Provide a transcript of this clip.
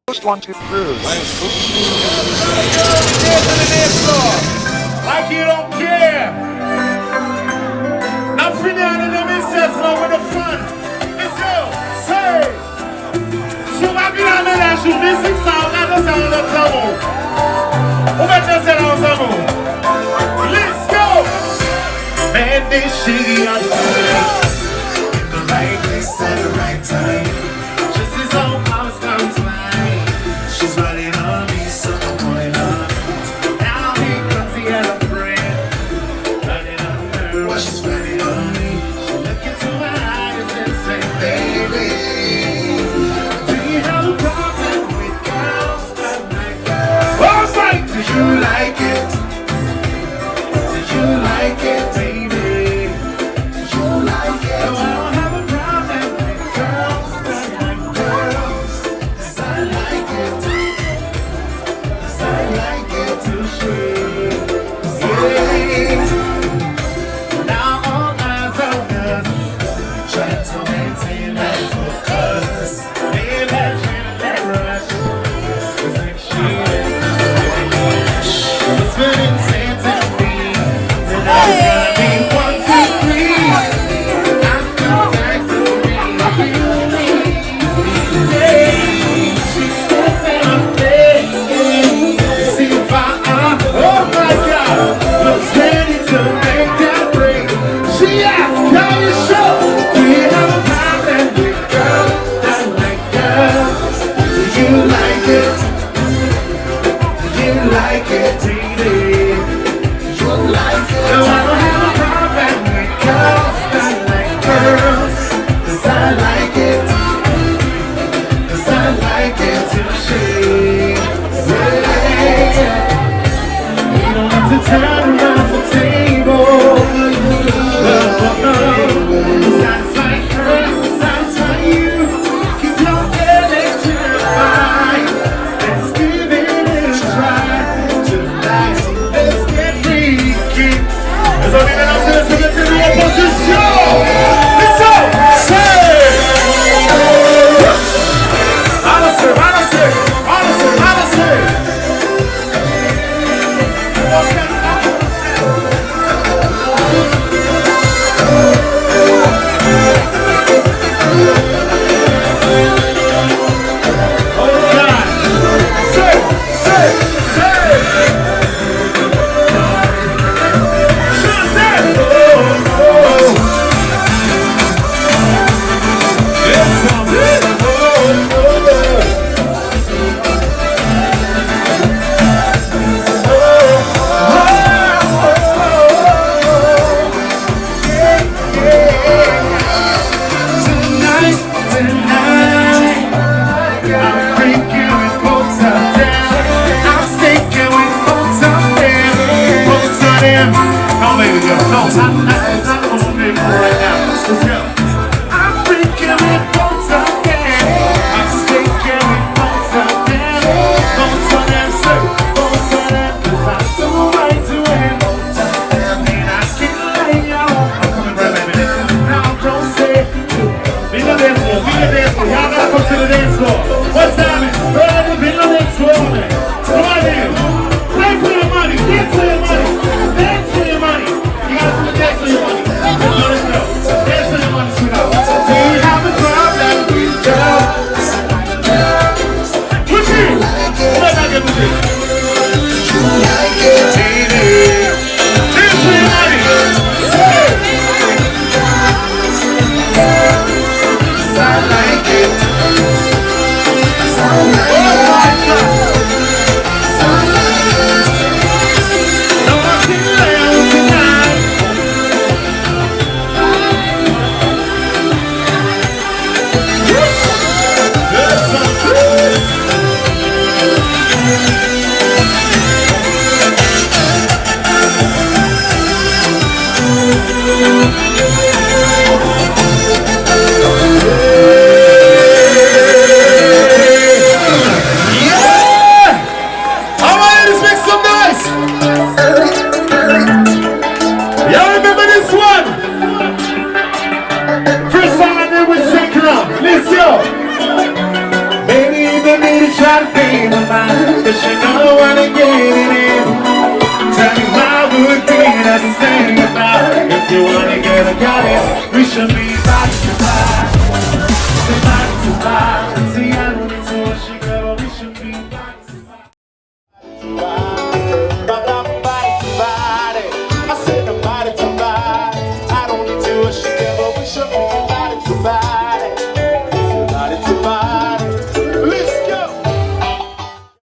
Mostwanted Crew. Like you don't care. Nothing down in the missus, now with the fun. Let's go. Say. So I feel like that should be 6 hours. I don't sound like trouble. Who better say that trouble? Let's go. Man, this shitty on the in the right place at the right time. Just as all powers come to mind. She's running on me, so I'm running on. Now he comes to get a friend. Running on her while she's running on me. She look into my eyes and say, baby, do you have a problem with girls that like girls? I was like, do you like it? Do you like it, baby? Do you like it? No, I don't have a problem with girls that like girls. 'Cause I like it. 'Cause I like it too, sweet. Yeah. Now all eyes on us. Trying to maintain life focus. Baby, trying to let rush. 'Cause like she is. It's been insane to me. And I gotta be 1, 2, 3. I'm still texting me. She's still saying I'm dead. See if oh my God, looks ready to make that break. She asked, how you show? Do you have a problem with girls that like girls? Do you like it? Do you like it, baby? Do you like it? No, I don't have a problem with girls that like girls. 'Cause I like it. 'Cause I like it too, shit. You don't have to turn around the table. Satisfy her, satisfy you. Keep your electrified. Let's give it a try. Tonight, let's get freaky. Let's all get out to the opposition. Let's go. Say. Honestly. Dance for your money. You gotta dance for your money. Let's go. Dance for your money. but you don't wanna get it in. Tell me why would be the same about if you wanna get a got it. We should be